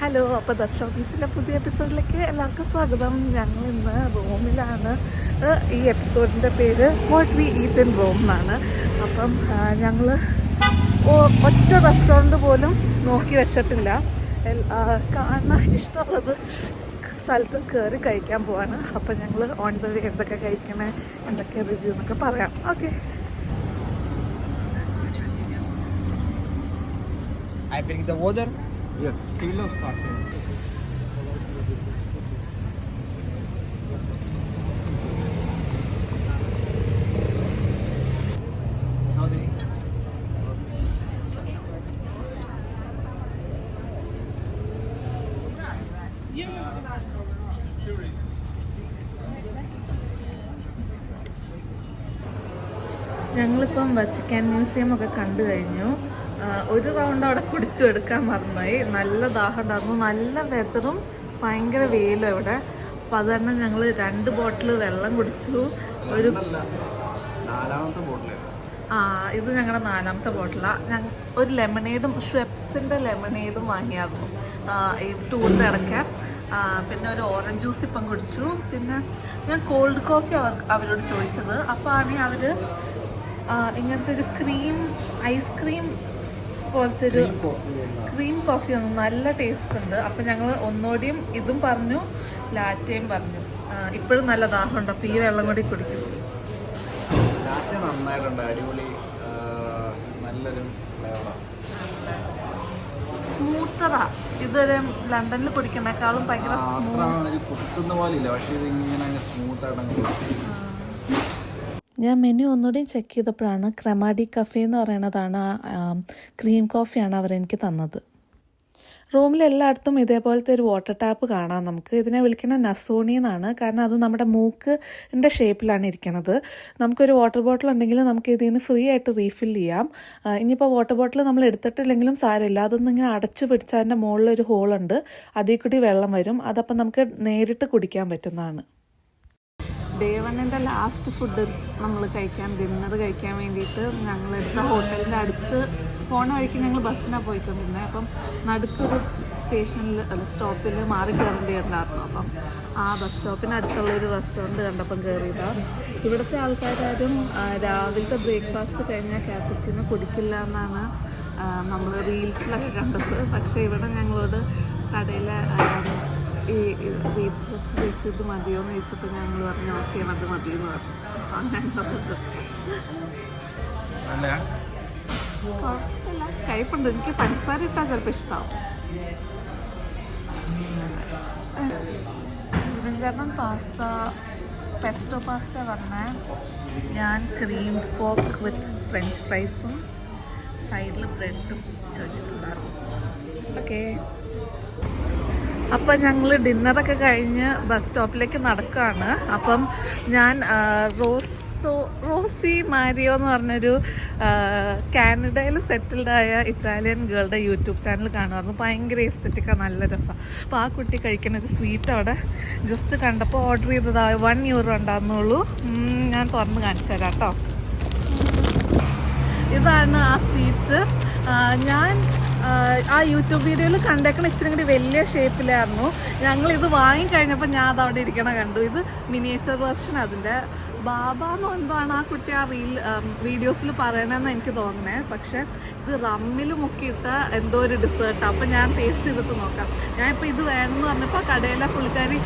Hello, അപ്പോൾ ദർശോഫീസിൻ്റെ പുതിയ എപ്പിസോഡിലേക്ക് എല്ലാവർക്കും സ്വാഗതം. ഞങ്ങൾ ഇന്ന് റോമിലാണ്. ഈ എപ്പിസോഡിൻ്റെ പേര് what we eat in Rome എന്നാണ്. അപ്പം ഞങ്ങൾ ഒറ്റ റെസ്റ്റോറൻറ്റ് പോലും നോക്കി വെച്ചിട്ടില്ല. കാണാൻ ഇഷ്ടമുള്ളത് സ്ഥലത്ത് കയറി കഴിക്കാൻ പോവാണ്. അപ്പം ഞങ്ങൾ ഓൺ ദ വേ എന്തൊക്കെ കഴിക്കണേ, എന്തൊക്കെ റിവ്യൂ എന്നൊക്കെ പറയാം. Okay. I bring the water. Yes, still starting. Now the ഞങ്ങളിപ്പം വത്തിക്കാൻ മ്യൂസിയം ഒക്കെ കണ്ടു കഴിഞ്ഞു. ഒരു റൗണ്ട് അവിടെ കുടിച്ചു എടുക്കാൻ മറന്നായി. നല്ല ദാഹം ഉണ്ടായിരുന്നു, നല്ല വെതറും ഭയങ്കര വെയിലും ഇവിടെ. അപ്പം അത് തന്നെ ഞങ്ങൾ 2 ബോട്ടിൽ വെള്ളം കുടിച്ചു. ഒരു ഇത് ഞങ്ങളുടെ 4ാമത്തെ ബോട്ടിലാണ്. ഒരു ലെമണേഡും ഷ്വെപ്സിൻ്റെ ലെമണേഡും വാങ്ങിയായിരുന്നു ഈ ടൂറിൻ്റെ ഇടയ്ക്ക്. പിന്നെ ഒരു ഓറഞ്ച് ജ്യൂസ് ഇപ്പം കുടിച്ചു. പിന്നെ ഞാൻ കോൾഡ് കോഫി അവരോട് ചോദിച്ചത്. അപ്പോൾ ആണെങ്കിൽ അവർ ഇങ്ങനത്തെ ഒരു ഐസ്ക്രീം പോലത്തെ ഒരു ക്രീം കോഫി വന്നു. നല്ല ടേസ്റ്റ് ഉണ്ട്. അപ്പം ഞങ്ങൾ ഒന്നുകൂടിയും ഇതും പറഞ്ഞു, ലാറ്റയും പറഞ്ഞു. ഇപ്പോഴും നല്ല ദാഹമുണ്ട്, അപ്പം ഈ വെള്ളം കൂടി കുടിക്കും. സ്മൂത്തറാ. ഇതൊരു ലണ്ടനിൽ കുടിക്കുന്നേക്കാളും ഭയങ്കര ഞാൻ മെനു ഒന്നുകൂടി ചെക്ക് ചെയ്തപ്പോഴാണ് ക്രെമാഡി കഫേ എന്ന് പറയുന്നതാണ് ക്രീം കോഫിയാണ് അവരെനിക്ക് തന്നത്. റൂമിലെല്ലായിടത്തും ഇതേപോലത്തെ ഒരു വാട്ടർ ടാപ്പ് കാണാം നമുക്ക്. ഇതിനെ വിളിക്കുന്നത് നസോണി എന്നാണ്. കാരണം അത് നമ്മുടെ മൂക്കിൻ്റെ ഷേപ്പിലാണ് ഇരിക്കുന്നത്. നമുക്കൊരു വാട്ടർ ബോട്ടിൽ ഉണ്ടെങ്കിൽ നമുക്ക് ഇതിൽ നിന്ന് ഫ്രീ ആയിട്ട് റീഫിൽ ചെയ്യാം. ഇനിയിപ്പോൾ വാട്ടർ ബോട്ടിൽ നമ്മൾ എടുത്തിട്ടില്ലെങ്കിലും സാരമില്ല, അതൊന്നും ഇങ്ങനെ അടച്ചു പിടിച്ചാൽ അതിൻ്റെ മുകളിലൊരു ഹോളുണ്ട്, അതിൽ കൂടി വെള്ളം വരും. അതപ്പം നമുക്ക് നേരിട്ട് കുടിക്കാൻ പറ്റുന്നതാണ്. ഡേ 1ൻ്റെ ലാസ്റ്റ് ഫുഡ് നമ്മൾ ഡിന്നർ കഴിക്കാൻ വേണ്ടിയിട്ട് ഞങ്ങളെടുത്ത ഹോട്ടലിൻ്റെ അടുത്ത് പോണ വഴിക്ക് ഞങ്ങൾ ബസ്സിനാണ് പോയിക്കൊണ്ടിരുന്നത്. അപ്പം നടുക്കൊരു സ്റ്റോപ്പിൽ മാറി കയറേണ്ടിയിട്ടുണ്ടായിരുന്നു. അപ്പം ആ ബസ് സ്റ്റോപ്പിനടുത്തുള്ളൊരു റെസ്റ്റോറൻറ്റ് കണ്ടപ്പം കയറിയതാണ്. ഇവിടുത്തെ ആൾക്കാരും രാവിലത്തെ ബ്രേക്ക്ഫാസ്റ്റ് കഴിഞ്ഞാൽ ക്യാപ്പച്ചിനോ കുടിക്കില്ല എന്നാണ് നമ്മൾ റീൽസിലൊക്കെ കണ്ടത്. പക്ഷേ ഇവിടെ ഞങ്ങളോട് കടയിലെ ഈ വെയിറ്റ്രസ് ചോദിച്ചു ഇത് മതിയോ എന്ന് ചോദിച്ചപ്പോൾ ഞങ്ങൾ പറഞ്ഞു ഓക്കെ അത് മതി എന്ന് പറഞ്ഞു. അങ്ങനെ കുഴപ്പമില്ല, കഴിപ്പുണ്ട്. എനിക്ക് പഞ്ചസാര ഇട്ടാൽ ചിലപ്പോൾ ഇഷ്ടമാവും. ചേട്ടൻ പെസ്റ്റോ പാസ്ത പറഞ്ഞാൽ ഞാൻ ക്രീം പോർക്ക് വിത്ത് ഫ്രഞ്ച് ഫ്രൈസും സൈഡിൽ ബ്രെഡും ചോദിച്ചിട്ടുണ്ടായിരുന്നു. ഓക്കെ. അപ്പം ഞങ്ങൾ ഡിന്നറൊക്കെ കഴിഞ്ഞ് ബസ് സ്റ്റോപ്പിലേക്ക് നടക്കുകയാണ്. അപ്പം ഞാൻ റോസി മാരിയോ എന്ന് പറഞ്ഞൊരു കാനഡയിൽ സെറ്റിൽഡായ ഇറ്റാലിയൻ ഗേളുടെ യൂട്യൂബ് ചാനൽ കാണുമായിരുന്നു. ഭയങ്കര എസ്തെറ്റിക്കാണ്, നല്ല രസമാണ്. അപ്പോൾ ആ കുട്ടി കഴിക്കുന്ന ഒരു സ്വീറ്റ് അവിടെ ജസ്റ്റ് കണ്ടപ്പോൾ ഓർഡർ ചെയ്തതാണ്. €1 ഉണ്ടായിരുന്നുള്ളൂ. ഞാൻ തുറന്ന് കാണിച്ചു തരാം കേട്ടോ. ഇതാണ് ആ സ്വീറ്റ്. ഞാൻ ആ യൂട്യൂബ് വീഡിയോയിൽ കണ്ടേക്കണ ഇച്ചിരി കൂടി വലിയ ഷേപ്പിലായിരുന്നു. ഞങ്ങളിത് വാങ്ങിക്കഴിഞ്ഞപ്പോൾ ഞാൻ അതവിടെ ഇരിക്കണ കണ്ടു. ഇത് മിനിയേച്ചർ വെർഷൻ. അതിൻ്റെ ബാബാന്നോ എന്തോ ആണ് ആ കുട്ടി ആ വീഡിയോസിൽ പറയണമെന്ന് എനിക്ക് തോന്നണേ. പക്ഷേ ഇത് റമ്മിൽ മുക്കിയിട്ട എന്തോ ഒരു ഡെസേർട്ടാണ്. അപ്പോൾ ഞാൻ ടേസ്റ്റ് ചെയ്തിട്ട് നോക്കാം. ഞാനിപ്പോൾ ഇത് വേണമെന്ന് പറഞ്ഞപ്പോൾ കടയിലെ പുള്ളിക്കാരി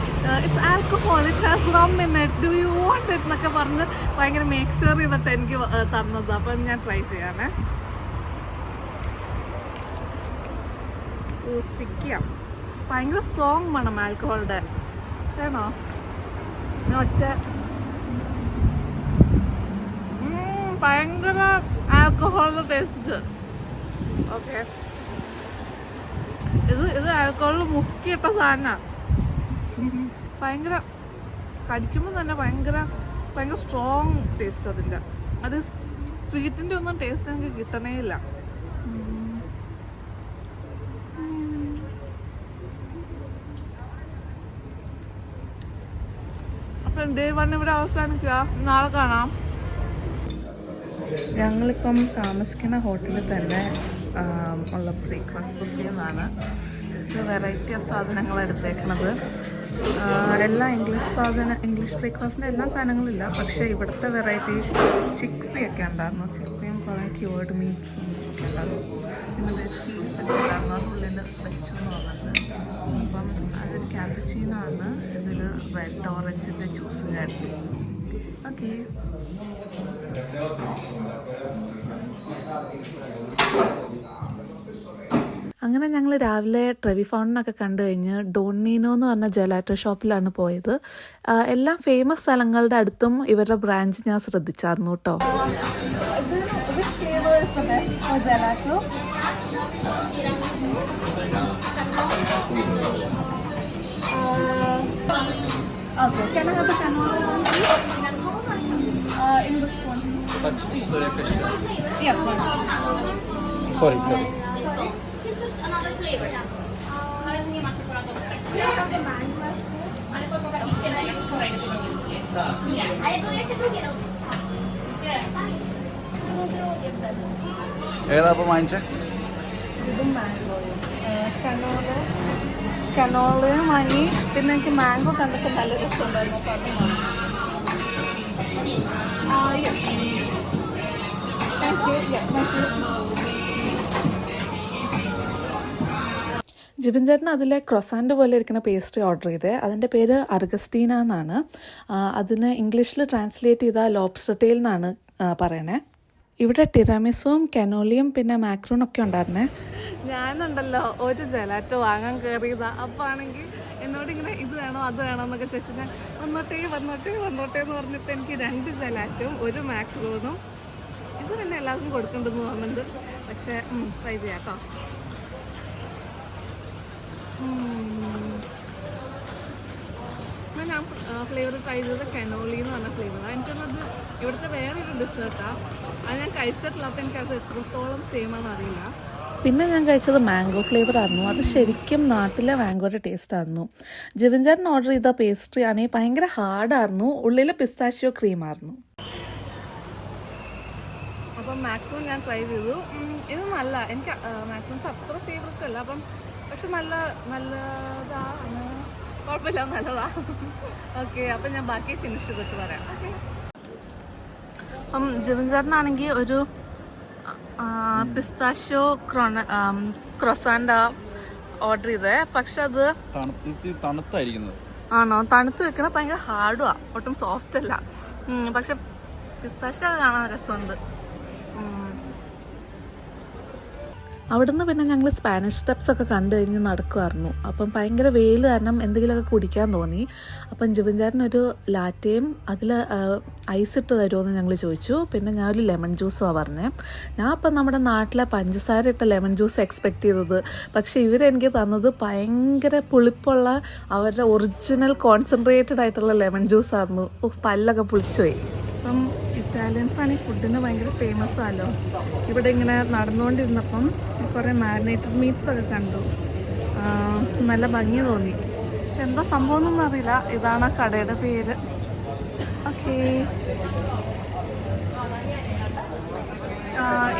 it's alcohol, it has rum in it, do you want it എന്നൊക്കെ പറഞ്ഞ് ഭയങ്കര മേക്ക് ഷുവർ ചെയ്തിട്ട് എനിക്ക് തന്നത്. അപ്പം ഞാൻ ട്രൈ ചെയ്യാനേ. സ്റ്റിക്കിയാണ്, ഭയങ്കര സ്ട്രോങ് മണം ആൽക്കഹോളിൻ്റെ. വേണോ? ഞാൻ ഭയങ്കര ആൽക്കഹോളിൻ്റെ ടേസ്റ്റ്. ഓക്കെ, ഇത് ആൽക്കഹോളിൽ മുക്കിയിട്ട സാധനമാണ്. ഭയങ്കര കടിക്കുമ്പോൾ തന്നെ ഭയങ്കര സ്ട്രോങ് ടേസ്റ്റ് അതിൻ്റെ. അത് സ്വീറ്റിൻ്റെ ഒന്നും ടേസ്റ്റ് എനിക്ക് കിട്ടണേ ഇല്ല. ഡേ 1 ഇവിടെ അവസാനിക്കുക. നാളെ കാണാം. ഞങ്ങളിപ്പം താമസിക്കുന്ന ഹോട്ടലിൽ തന്നെ ഉള്ള ബ്രേക്ക്ഫാസ്റ്റ് ബുഫേന്നാണ്. വെറൈറ്റി ഓഫ് സാധനങ്ങൾ എടുത്തേക്കണത്. എല്ലാ ഇംഗ്ലീഷ് ബ്രേക്ക്ഫാസ്റ്റിൻ്റെ എല്ലാ സാധനങ്ങളും ഇല്ല, പക്ഷേ ഇവിടുത്തെ വെറൈറ്റി ചിക്പി ഒക്കെ ഉണ്ടായിരുന്നു. ചിക്പിയും കുറേ ക്യൂർഡ് മീറ്റ്സും ഒക്കെ ഉണ്ടായിരുന്നു. പിന്നെ ചീസൊക്കെ ഉണ്ടായിരുന്നു, അതുള്ളിൽ വെച്ചു എന്ന് പറഞ്ഞത്. അപ്പം അതൊരു ക്യാപ്പച്ചീനോ ആണ്, ഇതൊരു റെഡ് ഓറഞ്ചിൻ്റെ ജ്യൂസും ആയിരുന്നു. ഓക്കെ, അങ്ങനെ ഞങ്ങൾ രാവിലെ ട്രെവി ഫൗണ്ടനൊക്കെ കണ്ടു കഴിഞ്ഞ് ഡോണീനോ എന്ന് പറഞ്ഞ ജെലാറ്റോ ഷോപ്പിലാണ് പോയത്. എല്ലാം ഫേമസ് സ്ഥലങ്ങളുടെ അടുത്തും ഇവരുടെ ബ്രാഞ്ച് ഞാൻ ശ്രദ്ധിച്ചായിരുന്നു കേട്ടോ. Sorry. Just another flavor. Ale nie macie poradu. Ale po prostu idźcie na jak wczoraj do tego nie zjecie. Nie, ale to jeszcze drugie robię. ഏതാ അപ്പം വാങ്ങിച്ചേ? ഇതും മാംഗോയും കനോളയും വാങ്ങി. പിന്നെ എനിക്ക് മാംഗോ കണ്ടിട്ട് നല്ല രസമുണ്ടായിരുന്നു, അപ്പോൾ അതും വാങ്ങി. ജിബിൻ ചേട്ടൻ അതിലെ ക്രൊസാൻഡ് പോലെ ഇരിക്കുന്ന പേസ്ട്രി ഓർഡർ ചെയ്തേ. അതിൻ്റെ പേര് അർഗസ്റ്റീന എന്നാണ്. അതിന് ഇംഗ്ലീഷിൽ ട്രാൻസ്ലേറ്റ് ചെയ്താൽ ലോബ്സ്റ്റർ ടെയിൽ എന്നാണ് പറയണേ. ഇവിടെ ടിറാമിസും കനോളിയും പിന്നെ മാക്രൂണൊക്കെ ഉണ്ടായിരുന്നേ. ഞാനുണ്ടല്ലോ ഒരു ജെലാറ്റോ വാങ്ങാൻ കയറിയതാ. അപ്പോൾ ആണെങ്കിൽ എന്നോട് ഇങ്ങനെ ഇത് വേണോ അത് വേണോ എന്നൊക്കെ ചോദിച്ചാൽ ഞാൻ വന്നോട്ടേ എന്ന് പറഞ്ഞിട്ട് എനിക്ക് 2 ജെലാറ്റോയും 1 മാക്രൂണും. ഇത് തന്നെ എല്ലാവർക്കും കൊടുക്കേണ്ടെന്ന് തോന്നുന്നുണ്ട്, പക്ഷേ ട്രൈ ചെയ്യാം കേട്ടോ. ഞാൻ ഫ്ലേവർ ട്രൈ ചെയ്തത് കനോളി എന്ന് പറഞ്ഞ ഫ്ലേവറാണ്. എനിക്കൊന്നത് ഇവിടുത്തെ വേറൊരു ഡെസേർട്ടാണ്, അത് ഞാൻ കഴിച്ചിട്ടില്ല, അപ്പോൾ എനിക്കത് എത്രത്തോളം സെയിം ആണെന്ന് അറിയില്ല. പിന്നെ ഞാൻ കഴിച്ചത് മാംഗോ ഫ്ലേവർ ആയിരുന്നു. അത് ശരിക്കും നാട്ടിലെ മാംഗോയുടെ ടേസ്റ്റ് ആയിരുന്നു. ജിവിൻ ചേട്ടൻ ഓർഡർ ചെയ്ത പേസ്ട്രി ആണെങ്കിൽ ഭയങ്കര ഹാർഡായിരുന്നു, ഉള്ളിൽ പിസ്താഷ്യോ ക്രീമായിരുന്നു. അപ്പം മാക്രൂൺ ഞാൻ ട്രൈ ചെയ്തു. ഇത് നല്ല, എനിക്ക് മാക്രൂൺസ് അത്ര ഫേവററ്റ് അല്ല, അപ്പം പക്ഷെ നല്ലതാണ്, കുഴപ്പമില്ല, നല്ലതാ. ഓക്കെ, അപ്പം ഞാൻ ബാക്കി ഫിനിഷ് ചെയ്തിട്ട് പറയാം. ഓക്കെ, അപ്പം ജിവിൻ ചേട്ടനാണെങ്കിൽ ഒരു പിസ്താഷ്യോ ക്രൊസാൻഡ ഓർഡർ ചെയ്തേ. പക്ഷെ അത് തണുത്തായിരിക്കുന്നത്. ആണോ? തണുത്ത് വെക്കണ ഭയങ്കര ഹാർഡുമാണ്, ഒട്ടും സോഫ്റ്റ് അല്ല. പക്ഷെ പിസ്താഷ്യോ കാണാൻ രസമുണ്ട്. അവിടുന്ന് പിന്നെ ഞങ്ങൾ സ്പാനിഷ് സ്റ്റെപ്സ് ഒക്കെ കണ്ടു കഴിഞ്ഞ് നടക്കുമായിരുന്നു. അപ്പം ഭയങ്കര വെയിൽ കാരണം എന്തെങ്കിലുമൊക്കെ കുടിക്കാൻ തോന്നി. അപ്പം ജിബിൻ ചേട്ടനൊരു ലാറ്റയും അതിൽ ഐസ് ഇട്ട് തരുമോ ഞങ്ങൾ ചോദിച്ചു. പിന്നെ ഞാൻ ഒരു ലെമൺ ജ്യൂസുമാണ് പറഞ്ഞത്. ഞാൻ അപ്പം നമ്മുടെ നാട്ടിലെ പഞ്ചസാര ഇട്ട ലെമൺ ജ്യൂസ് എക്സ്പെക്റ്റ് ചെയ്തത്, പക്ഷേ ഇവരെനിക്ക് തന്നത് ഭയങ്കര പുളിപ്പുള്ള അവരുടെ ഒറിജിനൽ കോൺസെൻട്രേറ്റഡ് ആയിട്ടുള്ള ലെമൺ ജ്യൂസായിരുന്നു. പല്ലൊക്കെ പുളിച്ചുപോയി. അപ്പം ഇറ്റാലിയൻസ് ആണ് ഈ ഫുഡിന് ഭയങ്കര ഫേമസ് ആണല്ലോ. ഇവിടെ ഇങ്ങനെ നടന്നുകൊണ്ടിരുന്നപ്പം കുറേ മാരിനേറ്റഡ് മീറ്റ്സ് ഒക്കെ കണ്ടു. നല്ല ഭംഗി തോന്നി. എന്താ സംഭവം എന്നൊന്നും അറിയില്ല. ഇതാണ് ആ കടയുടെ പേര്. ഓക്കേ,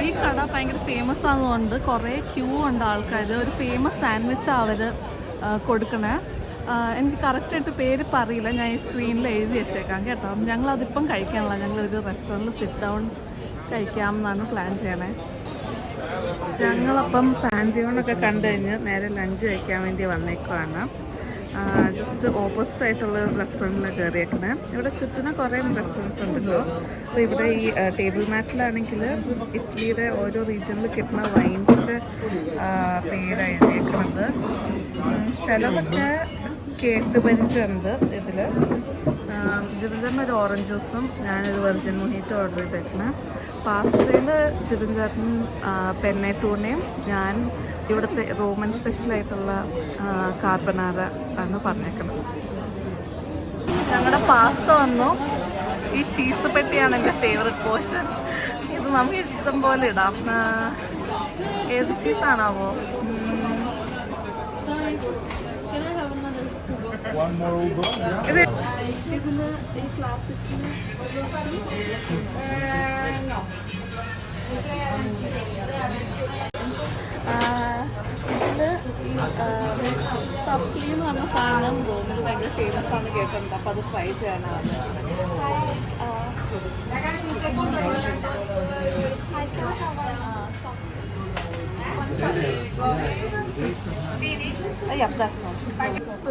ഈ കട ഭയങ്കര ഫേമസ് ആയതുകൊണ്ട് കുറേ ക്യൂ ഉണ്ട് ആൾക്കാർ. ഒരു ഫേമസ് സാൻഡ്വിച്ചാണ് അവർ കൊടുക്കണേ. എനിക്ക് കറക്റ്റായിട്ട് പേര് പറയില്ല, ഞാൻ ഈ സ്ക്രീനിൽ എഴുതി വെച്ചേക്കാം കേട്ടോ. ഞങ്ങളതിപ്പം കഴിക്കാനുള്ള, ഞങ്ങളൊരു റെസ്റ്റോറൻറ്റിൽ സിറ്റ് ഡൗൺ കഴിക്കാമെന്നാണ് പ്ലാൻ ചെയ്യണേ. ഞങ്ങളപ്പം പാൻറ്റിയോണൊക്കെ കണ്ടു കഴിഞ്ഞ് നേരെ ലഞ്ച് കഴിക്കാൻ വേണ്ടി വന്നേക്കുവാണ്. ജസ്റ്റ് ഓപ്പോസിറ്റ് ആയിട്ടുള്ള റെസ്റ്റോറൻറ്റിൽ കയറിയേക്കണേ. ഇവിടെ ചുറ്റിനും കുറേ റെസ്റ്റോറൻറ്റ്സ് ഉണ്ടല്ലോ. അപ്പോൾ ഇവിടെ ഈ ടേബിൾ മാറ്റിലാണെങ്കിൽ ഇറ്റലിയുടെ ഓരോ റീജിയനിൽ കിട്ടുന്ന വൈൻസിൻ്റെ പേരാണ് എഴുതിയേക്കുന്നത്. ചിലതൊക്കെ കേട്ട് പരിചയമുണ്ട്. ഇതിൽ ജിബിൻ ചേട്ടൻ ഒരു ഓറഞ്ച് ജ്യൂസും ഞാനൊരു വെർജിൻ മൊഹിറ്റോ ഓർഡർ ചെയ്തേക്കണേ. പാസ്തയിൽ ജിബിൻ ചേട്ടൻ പെന്നെ ടൂണയും ഞാൻ ഇവിടുത്തെ റോമൻ സ്പെഷ്യലായിട്ടുള്ള കാർബണാര ആണ് പറഞ്ഞേക്കുന്നത്. ഞങ്ങളുടെ പാസ്ത വന്നു. ഈ ചീസ് പെട്ടിയാണ് എൻ്റെ ഫേവററ്റ് പോർഷൻ. ഇത് നമുക്ക് ഇഷ്ടം പോലെ ഇടാം. ഏത് ചീസാണാവോ? ഇതിൽ ഈ ക്ലാസിക്കിന് ഇതിൽ ഈ സപ്ലി എന്ന് പറഞ്ഞ സാധനം റോമിൽ ഭയങ്കര ഫേമസ് ആണ് കേട്ടിട്ടുണ്ട്. അപ്പോൾ അത് ട്രൈ ചെയ്യാനാണ്.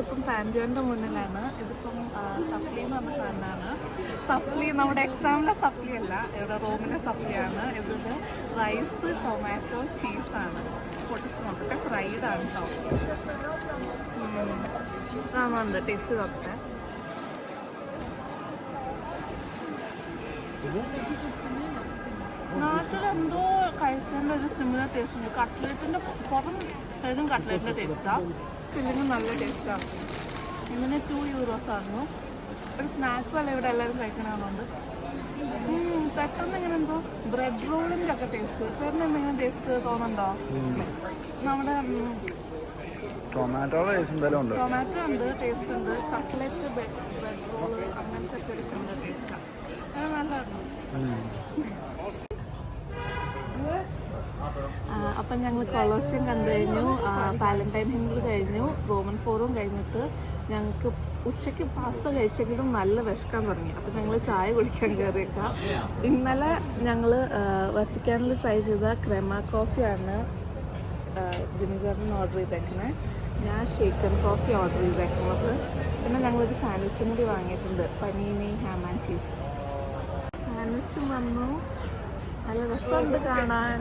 ഇപ്പം പാൻറ്റിയോൻ്റെ മുന്നിലാണ്. ഇതിപ്പം സപ്ലി എന്ന് പറഞ്ഞ സാധനമാണ്. സപ്ലി നമ്മുടെ എക്സാമിലെ സപ്ലി അല്ല, ഇവിടെ റോമിലെ സപ്ലിയാണ്. ഇതിൽ റൈസ്, ടൊമാറ്റോ, ചീസാണ്. പൊട്ടിച്ച് നോക്കട്ടെ. ഫ്രൈഡാണ് കേട്ടോ. ആണുണ്ട്. ടേസ്റ്റ് നോക്കട്ടെ. നാട്ടിലെന്തോ കഴിച്ചതിൻ്റെ ഒരു സിമിലർ ടേസ്റ്റ് ഉണ്ട്. കട്ട്ലേറ്റിൻ്റെ പുറം സൈഡും കട്ട്ലേറ്റിൻ്റെ ടേസ്റ്റാണ്. ഫില്ലിങ്ങും നല്ല ടേസ്റ്റാണ്. ഇതിന് €2 ആയിരുന്നു. ഒരു സ്നാക്ക് പോലെ ഇവിടെ എല്ലാവരും കഴിക്കണമെന്നുണ്ട്. പെട്ടെന്ന് ഇങ്ങനെ എന്തോ ബ്രെഡ് റോളിൻ്റെ ഒക്കെ ടേസ്റ്റ്. ചേട്ടന് എന്തെങ്കിലും ടേസ്റ്റ് തോന്നുന്നുണ്ടോ? നമ്മുടെ ടൊമാറ്റോ ഉണ്ട്, ടേസ്റ്റ് ഉണ്ട്. കട്ട്ലറ്റ്, ബ്രെഡ് റോൾ അങ്ങനത്തെ ഒക്കെ ഒരു സിമിലർ ടേസ്റ്റാണ്. അത് നല്ലതായിരുന്നു. അപ്പം ഞങ്ങൾ കൊളോസിയം കണ്ടു കഴിഞ്ഞു, പാലന്റൈൻ ഹിൽ കഴിഞ്ഞു, റോമൻ ഫോറും കഴിഞ്ഞിട്ട് ഞങ്ങൾക്ക് ഉച്ചയ്ക്ക് പാസ്ത കഴിച്ചെങ്കിലും നല്ല വിശക്കാൻ തുടങ്ങി. അപ്പം ഞങ്ങൾ ചായ കുടിക്കാൻ കയറിയേക്കാം. ഇന്നലെ ഞങ്ങൾ വത്തിക്കാനിൽ ട്രൈ ചെയ്ത ക്രെമ കോഫിയാണ് ജിമ്മി ചേട്ടൻ ഓർഡർ ചെയ്തേക്കുന്നത്. ഞാൻ ഷേക്കൻ കോഫി ഓർഡർ ചെയ്തേക്കുന്നത്. പിന്നെ ഞങ്ങളൊരു സാൻഡ്വിച്ചും കൂടി വാങ്ങിയിട്ടുണ്ട്, പനീനി ഹാം ആൻഡ് ചീസ്. സാൻഡ്വിച്ചും വന്നു. നല്ല രസമുണ്ട് കാണാൻ.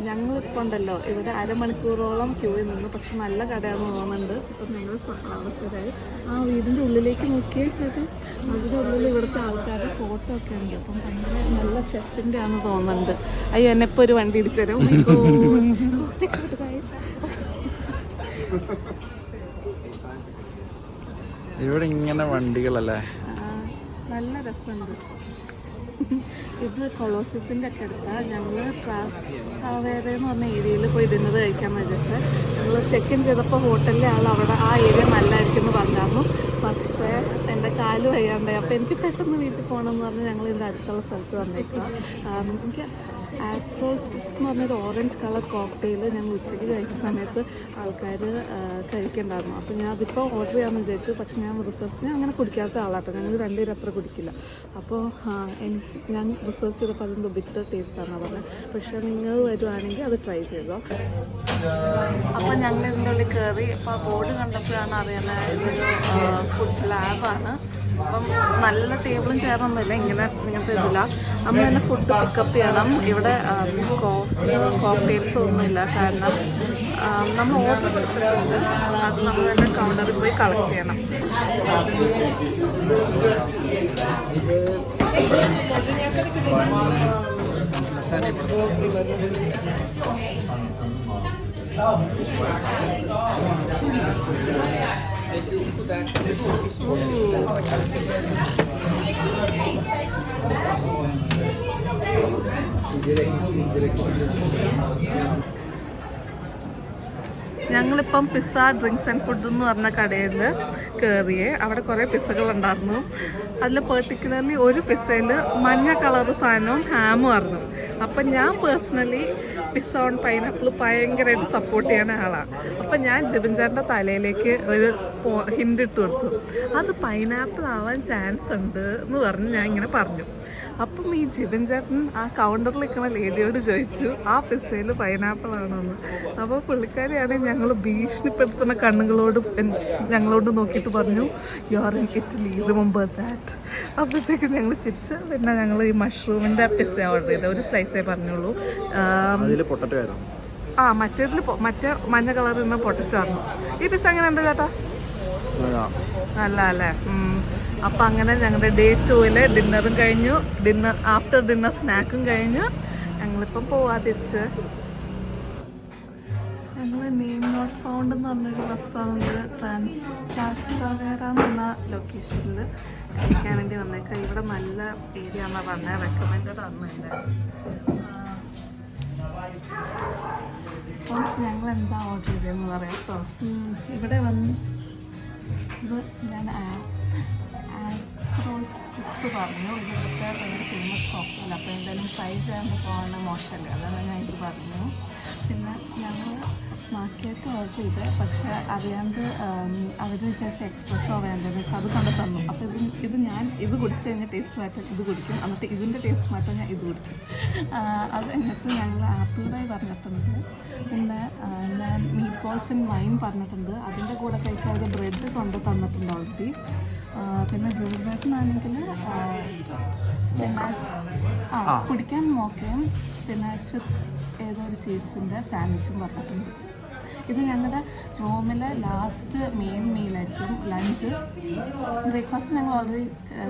ഞങ്ങളിപ്പോൾ ഉണ്ടല്ലോ ഇവിടെ അരമണിക്കൂറോളം ക്യൂവിൽ നിന്നു. പക്ഷെ നല്ല കടയാണെന്ന് തോന്നുന്നുണ്ട്. ഇപ്പം ഞങ്ങൾ അവസരമായി ആ വീടിൻ്റെ ഉള്ളിലേക്ക് നോക്കിയാൽ ചേട്ടൻ അതിൻ്റെ ഉള്ളിൽ ഇവിടുത്തെ ആൾക്കാരുടെ ഫോട്ടോ ഒക്കെ ഉണ്ട്. അപ്പം ഭയങ്കര നല്ല ഷെഫിൻ്റെ ആണെന്ന് തോന്നുന്നുണ്ട്. അയ്യോ, എന്നെ ഇപ്പോൾ ഒരു വണ്ടി ഇടിച്ചു തരും. ഇവിടെ ഇങ്ങനെ വണ്ടികളല്ലേ, നല്ല രസമുണ്ട്. ഇത് കൊളോസിയത്തിൻ്റെ ഒക്കെ അടുത്താണ്. ഞങ്ങൾ ട്രാസ്വേറെ എന്ന് പറഞ്ഞ ഏരിയയിൽ പോയി ഡിന്നർ കഴിക്കാമെന്ന് വിചാരിച്ചാൽ ഞങ്ങൾ ചെക്ക് ഇൻ ചെയ്തപ്പോൾ ഹോട്ടലിലെ ആൾ അവിടെ ആ ഏരിയ നല്ലതായിരിക്കും എന്ന് പറഞ്ഞായിരുന്നു. പക്ഷേ എൻ്റെ കാല് വയ്യാണ്ടായി. അപ്പോൾ എനിക്ക് പെട്ടെന്ന് വീട്ടിൽ പോകണമെന്ന് പറഞ്ഞ് ഞങ്ങൾ ഇതിൻ്റെ അടുത്തുള്ള സ്ഥലത്ത് വന്നേക്കുക. എനിക്ക് ആസ്ട്രോൾ സ്പിറ്റ്സ് എന്ന് പറഞ്ഞൊരു ഓറഞ്ച് കളർ കോക്ടെയിൽ ഞങ്ങൾ ഉച്ചയ്ക്ക് കഴിക്കുന്ന സമയത്ത് ആൾക്കാർ കഴിക്കണ്ടായിരുന്നു. അപ്പോൾ ഞാൻ അതിപ്പോൾ ഓർഡർ ചെയ്യാമെന്ന് വിചാരിച്ചു. പക്ഷേ ഞാൻ റിസർച്ച് അങ്ങനെ കുടിക്കാത്ത ആളാട്ടോ. ഞങ്ങൾ രണ്ടുപേരും അത്ര കുടിക്കില്ല. അപ്പോൾ ഞാൻ റിസർച്ച് ചെയ്തപ്പോൾ അതിൻ്റെ ബിറ്റർ ടേസ്റ്റാണെന്ന് പറഞ്ഞത്. പക്ഷേ നിങ്ങൾ വരുവാണെങ്കിൽ അത് ട്രൈ ചെയ്തോ. അപ്പോൾ ഞങ്ങൾ ഇതിൻ്റെ ഉള്ളിൽ കയറി. അപ്പോൾ ബോർഡ് കണ്ടപ്പോഴാണ് അറിയുന്നത് ഇതൊരു ഫുഡ് ലാബാണ്. അപ്പം നല്ല ടേബിളും ചെയറൊന്നുമില്ല, ഇങ്ങനത്തെ ഇതില്ല. നമ്മൾ തന്നെ ഫുഡ് പിക്കപ്പ് ചെയ്യണം. ഇവിടെ കോക്ടെയിൽസ് ഒന്നുമില്ല, കാരണം നമ്മൾ ഓർഡർ കൊടുത്തിട്ടുണ്ട്. അത് നമ്മൾ തന്നെ കൗണ്ടറിൽ പോയി കളക്ട് ചെയ്യണം. ഞങ്ങളിപ്പം പിസ്സ ഡ്രിങ്ക്സ് ആൻഡ് ഫുഡ് എന്ന് പറഞ്ഞ കടയിൽ കയറിയേ. അവിടെ കുറേ പിസ്സകളുണ്ടായിരുന്നു. അതിൽ പെർട്ടിക്കുലർലി ഒരു പിസ്സയിൽ മഞ്ഞ കളർ സാധനവും ഹാമും ആയിരുന്നു. അപ്പം ഞാൻ പേഴ്സണലി പിസ്സ ഓൺ പൈനാപ്പിൾ ഭയങ്കരമായിട്ട് സപ്പോർട്ട് ചെയ്യുന്ന ആളാണ്. അപ്പം ഞാൻ ജിബിൻചാറിൻ്റെ തലയിലേക്ക് ഒരു ഹിൻ്റ് ഇട്ട് കൊടുത്തു, അത് പൈനാപ്പിൾ ആവാൻ ചാൻസ് ഉണ്ട് എന്ന് പറഞ്ഞ് ഞാൻ ഇങ്ങനെ പറഞ്ഞു. അപ്പം ഈ ജിബിൻ ചേട്ടൻ ആ കൗണ്ടറിൽ നിൽക്കുന്ന ലേഡിയോട് ചോദിച്ചു ആ പിസ്സയിൽ പൈനാപ്പിൾ ആണോ എന്ന്. അപ്പോൾ പുള്ളിക്കാരിയാണെങ്കിൽ ഞങ്ങൾ ഭീഷണിപ്പെടുത്തുന്ന കണ്ണുകളോട് ഞങ്ങളോട് നോക്കിയിട്ട് പറഞ്ഞു, you are in Italy, remember that. അപ്പോഴത്തേക്ക് ഞങ്ങൾ ചിരിച്ച് പിന്നെ ഞങ്ങൾ ഈ മഷ്റൂമിൻ്റെ പിസ്സ ഓർഡർ ചെയ്തത്. ഒരു സ്ലൈസേ പറഞ്ഞുള്ളൂ. മറ്റേതിൽ മറ്റേ മഞ്ഞ കളറിൽ നിന്ന് പൊട്ടറ്റോ ആയിരുന്നു. ഈ പിസ്സ എങ്ങനെ ഉണ്ട് ചേട്ടാ? നല്ല അല്ലേ? അപ്പം അങ്ങനെ ഞങ്ങളുടെ ഡേ 2 ഡിന്നറും കഴിഞ്ഞു. ആഫ്റ്റർ ഡിന്നർ സ്നാക്കും കഴിഞ്ഞു. ഞങ്ങളിപ്പം പോവാ തിരിച്ച്. ഞങ്ങൾ നെയിം നോട്ട് ഫൗണ്ട് എന്ന് പറഞ്ഞൊരു റെസ്റ്റോറൻറ്റ് ട്രാസ്വേറ എന്ന് പറഞ്ഞ ലൊക്കേഷനിൽ കഴിക്കാൻ വേണ്ടി വന്നേക്കാം. ഇവിടെ നല്ല ഏരിയ എന്നാണ് പറഞ്ഞത്, റെക്കമെൻഡഡ് ആണെന്നില്ല. അപ്പം ഞങ്ങൾ എന്താ ഓർഡർ ചെയ്തതെന്ന് പറയാം കേട്ടോ. ഇവിടെ വന്ന് ഇത് ഞാൻ ആസ്ട്രോൾ ടിപ്സ് പറഞ്ഞു. ഇവിടുത്തെ ഭയങ്കര ഫേമസ് കോഫിയല്ല, അപ്പോൾ എന്തായാലും ട്രൈ ചെയ്യാൻ പോകുന്ന മോശമല്ലേ, അതാണ് ഞാൻ ഇത് പറഞ്ഞു. പിന്നെ ഞങ്ങൾ മാർക്കറ്റ് ഓർഡർ ചെയ്ത്, പക്ഷേ അറിയാണ്ട് അവർ വിചാരിച്ച എക്സ്പ്രസ്സോ വേണ്ടതെന്ന് വെച്ചാൽ അത് കൊണ്ട് തന്നു. അപ്പോൾ ഞാൻ ഇത് കുടിച്ച് കഴിഞ്ഞാൽ ടേസ്റ്റ് മാറ്റാൻ ഇത് കുടിക്കും, എന്നിട്ട് ഇതിൻ്റെ ടേസ്റ്റ് മാറ്റാൻ ഞാൻ ഇത് കുടിക്കും. അത് എന്നിട്ട് ഞങ്ങൾ ആപ്പിൾ പൈ പറഞ്ഞിട്ടുണ്ട്. പിന്നെ ഞാൻ മീറ്റ് ബോൾസ് ഇൻ വൈൻ പറഞ്ഞിട്ടുണ്ട്. അതിൻ്റെ കൂടെ കഴിക്കാൻ അവർ ബ്രെഡ് കൊണ്ട് തന്നിട്ടുണ്ട് ഓൾറെഡി. പിന്നെ ജോസേട്ടനാണെങ്കിൽ സ്പിനാച്ച് കുടിക്കാൻ മോക്കയും സ്പിനാച്ച് വിത്ത് ഏതോ ഒരു ചീസിൻ്റെ സാൻഡ്വിച്ചും പറഞ്ഞിട്ടുണ്ട്. ഇത് ഞങ്ങളുടെ റൂമിലെ ലാസ്റ്റ് മെയിൻ മീലായിരിക്കും, ലഞ്ച്. ബ്രേക്ക്ഫാസ്റ്റ് ഞങ്ങൾ ഓൾറെഡി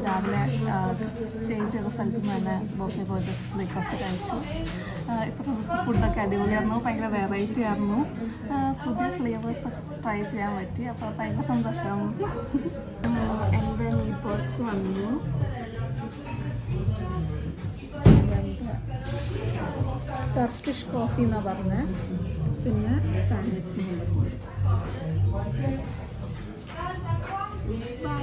രാവിലെ സ്റ്റേ ചെയ്ത സ്ഥലത്ത് നിന്ന് തന്നെ ബോഫെ പോയിട്ട് ബ്രേക്ക്ഫാസ്റ്റ് കഴിച്ചു. ഇത്ര ദിവസം ഫുഡൊക്കെ അടിപൊളിയായിരുന്നു, ഭയങ്കര വെറൈറ്റി ആയിരുന്നു, പുതിയ ഫ്ലേവേഴ്സ് ട്രൈ ചെയ്യാൻ പറ്റി. അപ്പോൾ ഭയങ്കര സന്തോഷം. എൻ്റെ മീറ്റ് ബോൾസ് വന്നു, ടർക്കിഷ് കോഫി എന്നാണ് പറഞ്ഞത്, പിന്നെ സാൻഡ്വിച്ച് ബൈ.